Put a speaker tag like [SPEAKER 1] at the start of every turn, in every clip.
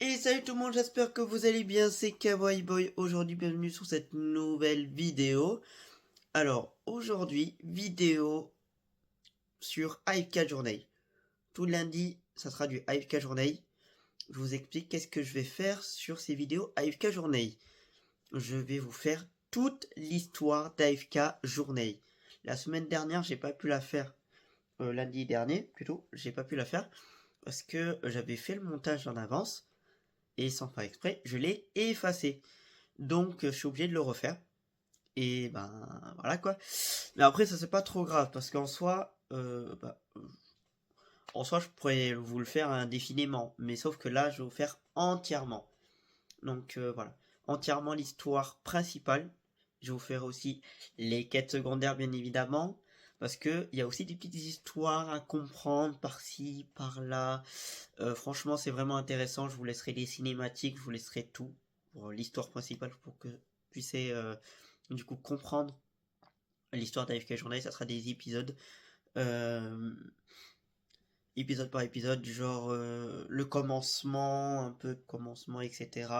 [SPEAKER 1] Et salut tout le monde, j'espère que vous allez bien, c'est Kawaii Boy. Aujourd'hui, bienvenue sur cette nouvelle vidéo. Alors, aujourd'hui, vidéo sur AFK Journey. Tout lundi, ça sera du AFK Journey. Je vous explique qu'est-ce que je vais faire sur ces vidéos AFK Journey. Je vais vous faire toute l'histoire d'AFK Journey. La semaine dernière, j'ai pas pu la faire. Lundi dernier, plutôt, j'ai pas pu la faire. Parce que j'avais fait le montage en avance. Et sans faire exprès, je l'ai effacé. Donc je suis obligé de le refaire. Et ben voilà quoi. Mais après ça c'est pas trop grave parce qu'en soi, en soi je pourrais vous le faire indéfiniment. Mais sauf que là je vais vous faire entièrement. Donc voilà, entièrement l'histoire principale. Je vais vous faire aussi les quêtes secondaires bien évidemment. Parce que il y a aussi des petites histoires à comprendre par-ci, par-là. Franchement, c'est vraiment intéressant. Je vous laisserai les cinématiques, je vous laisserai tout pour l'histoire principale pour que vous puissiez du coup comprendre l'histoire d'AFK Journée. Ça sera des épisodes, épisode par épisode, du genre le commencement, un peu commencement, etc.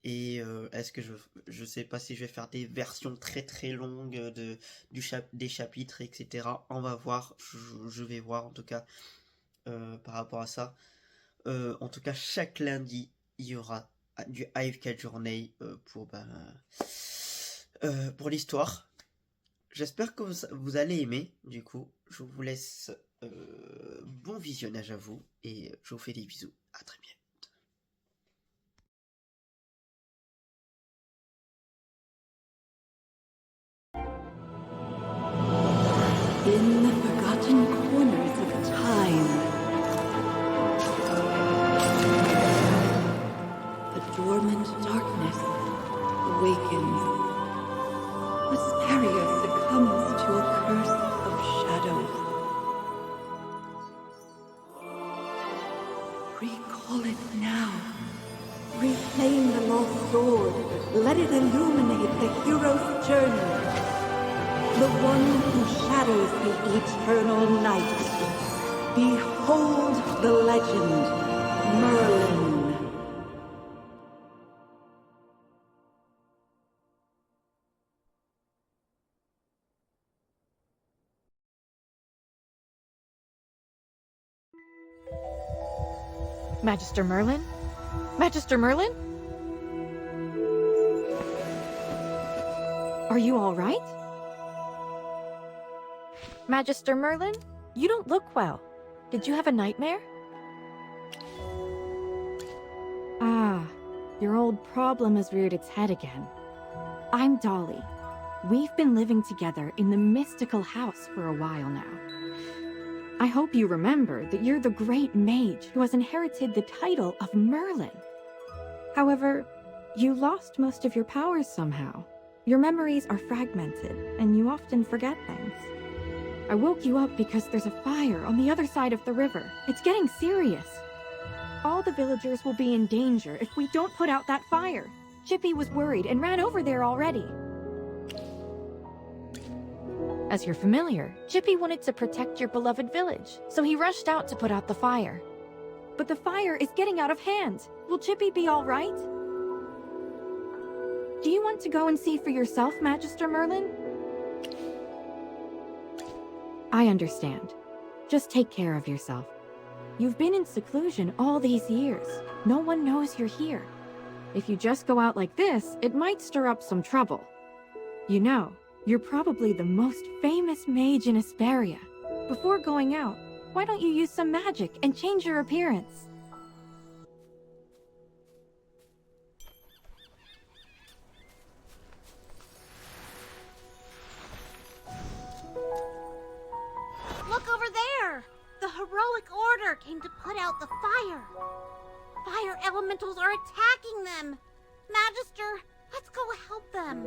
[SPEAKER 1] Et est-ce que je sais pas si je vais faire des versions très très longues des chapitres, etc. On va voir, je vais voir en tout cas par rapport à ça. En tout cas, chaque lundi, il y aura du AFK Journey pour l'histoire. J'espère que vous allez aimer. Du coup, je vous laisse bon visionnage à vous et je vous fais des bisous. À très bientôt.
[SPEAKER 2] In the forgotten corners of time, the dormant darkness awakens. Asperia succumbs to a curse of shadows. Recall it now. Reclaim the lost sword. Let it illuminate the hero's journey. The one who shadows the eternal night. Behold the legend, Merlin.
[SPEAKER 3] Magister Merlin? Magister Merlin? Are you all right? Magister Merlin? You don't look well. Did you have a nightmare? Ah, your old problem has reared its head again. I'm Dolly. We've been living together in the mystical house for a while now. I hope you remember that you're the great mage who has inherited the title of Merlin. However, you lost most of your powers somehow. Your memories are fragmented, and you often forget things. I woke you up because there's a fire on the other side of the river. It's getting serious. All the villagers will be in danger if we don't put out that fire. Chippy was worried and ran over there already. As you're familiar, Chippy wanted to protect your beloved village, so he rushed out to put out the fire. But the fire is getting out of hand. Will Chippy be all right? Do you want to go and see for yourself, Magister Merlin? I understand. Just take care of yourself. You've been in seclusion all these years. No one knows you're here. If you just go out like this, it might stir up some trouble. You know, you're probably the most famous mage in Asperia. Before going out, why don't you use some magic and change your appearance?
[SPEAKER 4] Look over there! The heroic order came to put out the fire. Fire elementals are attacking them. Magister, let's go help them.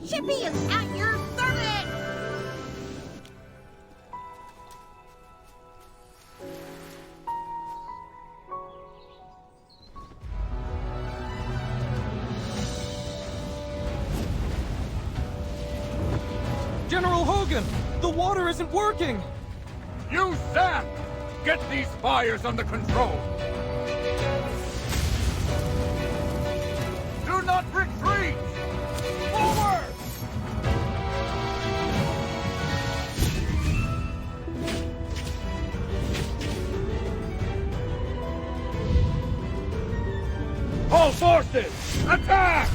[SPEAKER 4] Chippy is at your service!
[SPEAKER 5] General Hogan! The water isn't working!
[SPEAKER 6] You, Sam! Get these fires under control! All forces, attack!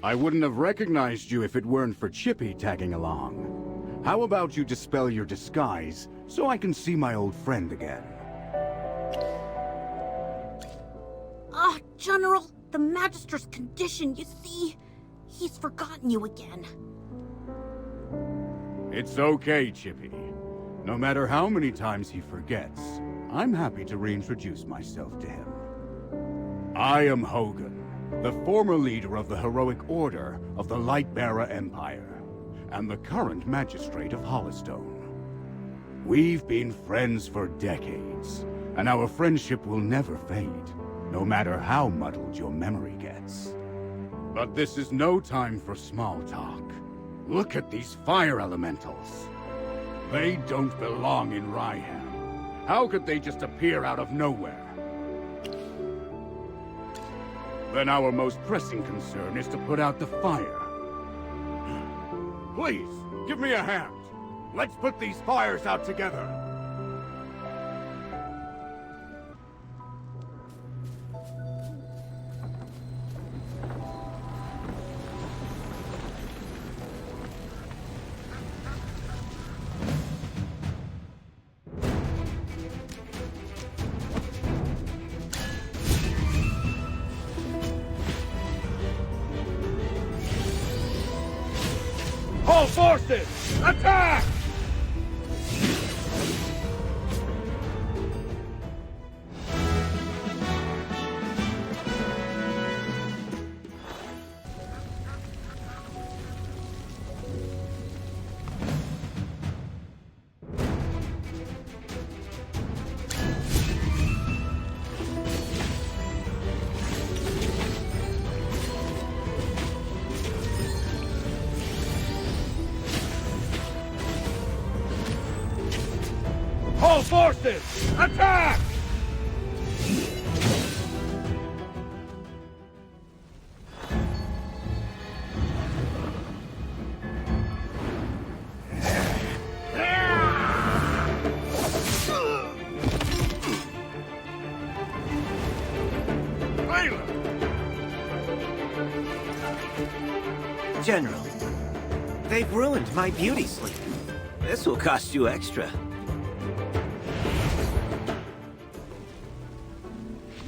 [SPEAKER 7] I wouldn't have recognized you if it weren't for Chippy tagging along. How about you dispel your disguise so I can see my old friend again?
[SPEAKER 4] Ah, General, the Magister's condition, you see. He's forgotten you again.
[SPEAKER 7] It's okay, Chippy. No matter how many times he forgets, I'm happy to reintroduce myself to him. I am Hogan, the former leader of the heroic order of the Lightbearer Empire, and the current magistrate of Hollowstone. We've been friends for decades, and our friendship will never fade, no matter how muddled your memory gets. But this is no time for small talk. Look at these fire elementals. They don't belong in Ryham. How could they just appear out of nowhere? Then our most pressing concern is to put out the fire. Please, give me a hand. Let's put these fires out together.
[SPEAKER 6] All forces, attack! All forces, attack!
[SPEAKER 8] General, they've ruined my beauty sleep. This will cost you extra.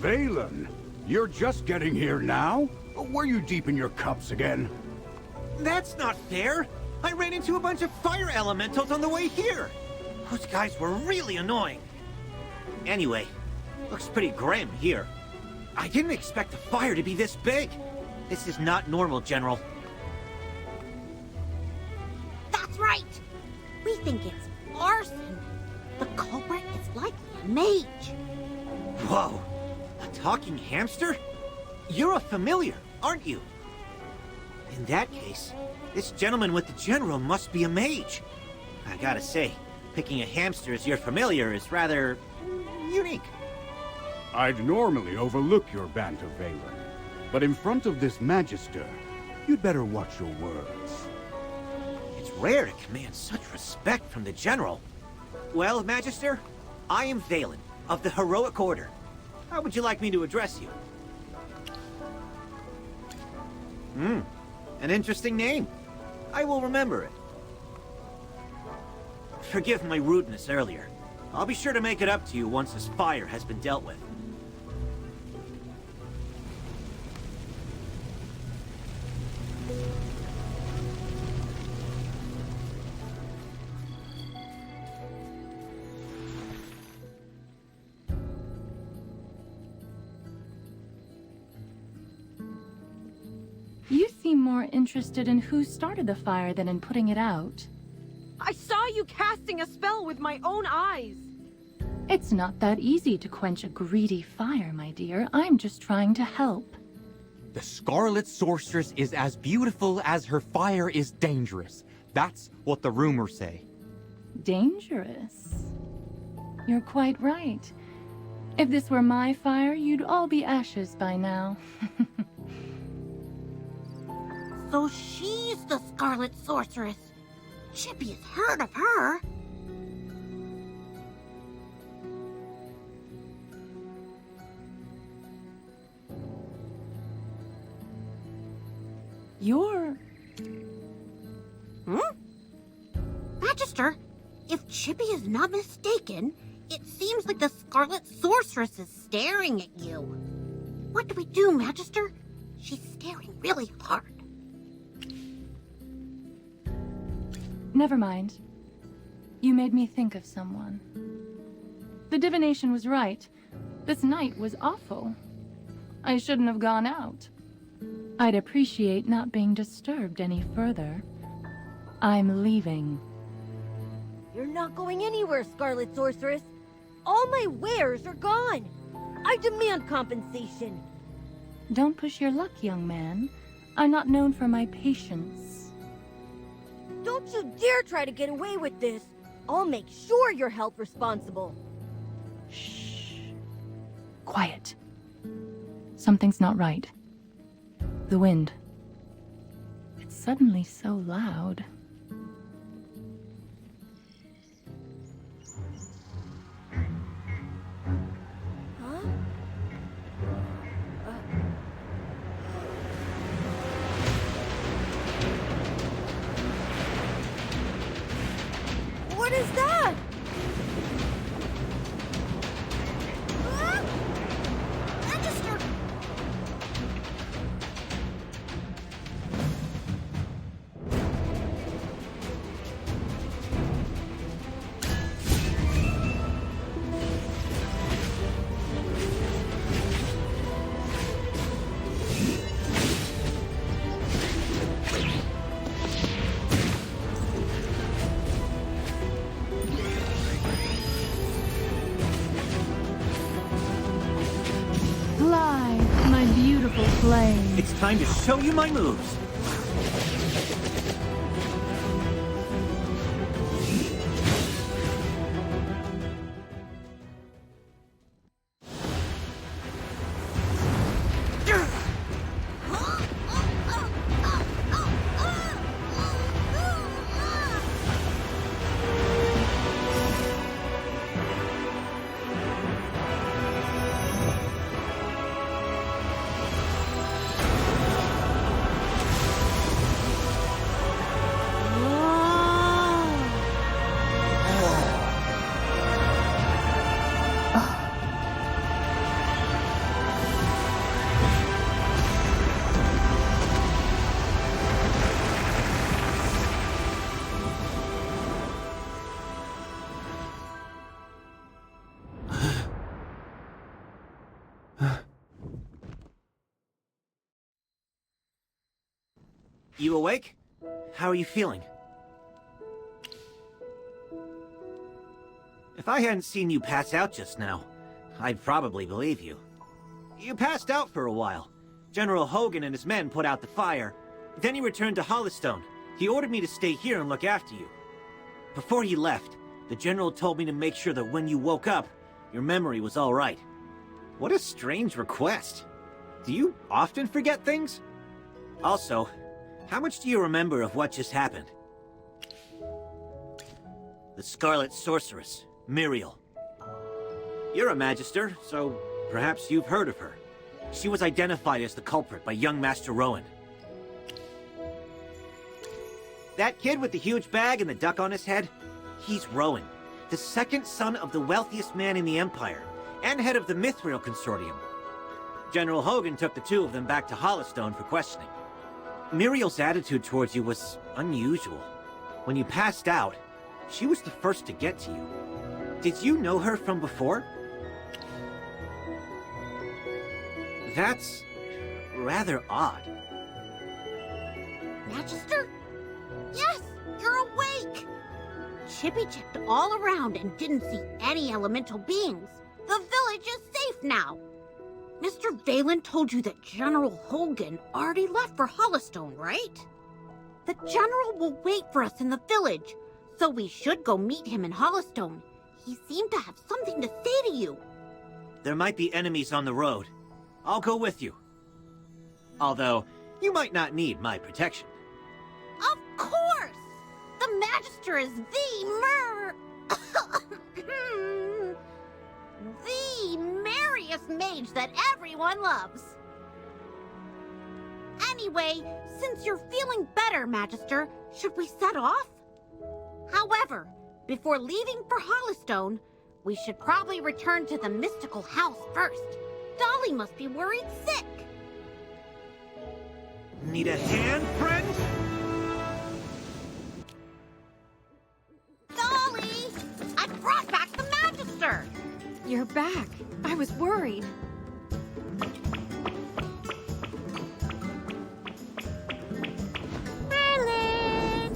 [SPEAKER 7] Valen, you're just getting here now? Were you deep in your cups again?
[SPEAKER 8] That's not fair! I ran into a bunch of fire elementals on the way here! Those guys were really annoying. Anyway, looks pretty grim here. I didn't expect the fire to be this big. This is not normal, General.
[SPEAKER 4] That's right! We think it's arson. The culprit is likely a mage.
[SPEAKER 8] Whoa! A talking hamster? You're a familiar, aren't you? In that case, this gentleman with the general must be a mage. I gotta say, picking a hamster as your familiar is rather unique.
[SPEAKER 7] I'd normally overlook your banter, Valen, but in front of this Magister, you'd better watch your words.
[SPEAKER 8] It's rare to command such respect from the general. Well, Magister, I am Valen, of the Heroic Order. How would you like me to address you? An interesting name. I will remember it. Forgive my rudeness earlier. I'll be sure to make it up to you once this fire has been dealt with.
[SPEAKER 3] You seem more interested in who started the fire than in putting it out.
[SPEAKER 9] I saw you casting a spell with my own eyes.
[SPEAKER 3] It's not that easy to quench a greedy fire, my dear. I'm just trying to help.
[SPEAKER 5] The Scarlet Sorceress is as beautiful as her fire is dangerous. That's what the rumors say.
[SPEAKER 3] Dangerous? You're quite right. If this were my fire, you'd all be ashes by now.
[SPEAKER 4] So she's the Scarlet Sorceress. Chippy has heard of her.
[SPEAKER 9] You're...
[SPEAKER 4] Magister, if Chippy is not mistaken, it seems like the Scarlet Sorceress is staring at you. What do we do, Magister? She's staring really hard.
[SPEAKER 10] Never mind. You made me think of someone. The divination was right. This night was awful. I shouldn't have gone out. I'd appreciate not being disturbed any further. I'm leaving.
[SPEAKER 11] You're not going anywhere, Scarlet Sorceress. All my wares are gone. I demand compensation.
[SPEAKER 10] Don't push your luck, young man. I'm not known for my patience.
[SPEAKER 11] Don't you dare try to get away with this. I'll make sure you're held responsible.
[SPEAKER 10] Shh. Quiet. Something's not right. The wind. It's suddenly so loud.
[SPEAKER 11] What is that?
[SPEAKER 4] Magister!
[SPEAKER 10] Fly, my beautiful flame.
[SPEAKER 8] It's time to show you my moves. You awake? How are you feeling? If I hadn't seen you pass out just now, I'd probably believe you. You passed out for a while. General Hogan and his men put out the fire. Then he returned to Hollystone. He ordered me to stay here and look after you. Before he left, the General told me to make sure that when you woke up, your memory was all right. What a strange request. Do you often forget things? Also, how much do you remember of what just happened? The Scarlet Sorceress, Muriel. You're a Magister, so perhaps you've heard of her. She was identified as the culprit by young Master Rowan. That kid with the huge bag and the duck on his head? He's Rowan, the second son of the wealthiest man in the Empire, and head of the Mithril Consortium. General Hogan took the two of them back to Hollystone for questioning. Muriel's attitude towards you was unusual. When you passed out, she was the first to get to you. Did you know her from before? That's rather odd.
[SPEAKER 4] Magister? Yes, you're awake! Chippy checked all around and didn't see any elemental beings. The village is safe now. Mr. Valen told you that General Hogan already left for Hollystone, right? The General will wait for us in the village, so we should go meet him in Hollystone. He seemed to have something to say to you.
[SPEAKER 8] There might be enemies on the road. I'll go with you. Although, you might not need my protection.
[SPEAKER 4] Of course! The Magister is the merriest mage that everyone loves. Anyway, since you're feeling better, Magister, should we set off? However, before leaving for Hollystone, we should probably return to the mystical house first. Dolly must be worried sick.
[SPEAKER 8] Need a hand, friend?
[SPEAKER 4] Dolly! I brought back the Magister!
[SPEAKER 3] You're back. I was worried.
[SPEAKER 4] Merlin!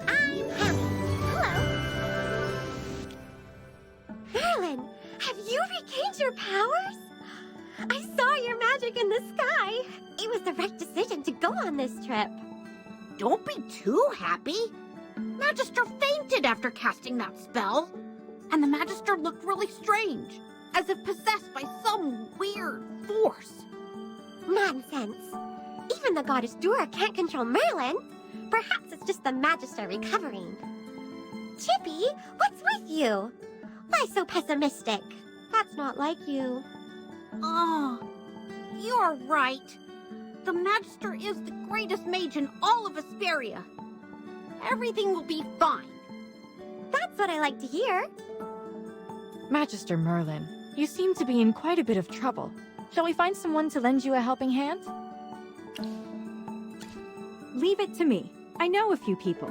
[SPEAKER 4] I'm Ellie. Hello.
[SPEAKER 11] Merlin, have you regained your powers? I saw your magic in the sky. It was the right decision to go on this trip.
[SPEAKER 4] Don't be too happy. Magister fainted after casting that spell. And the Magister looked really strange, as if possessed by some weird force.
[SPEAKER 11] Nonsense. Even the goddess Dura can't control Merlin. Perhaps it's just the Magister recovering. Chippy, what's with you? Why so pessimistic? That's not like you.
[SPEAKER 4] Oh, you're right. The Magister is the greatest mage in all of Asperia. Everything will be fine.
[SPEAKER 11] That's what I like to hear.
[SPEAKER 3] Magister Merlin, you seem to be in quite a bit of trouble. Shall we find someone to lend you a helping hand? Leave it to me. I know a few people.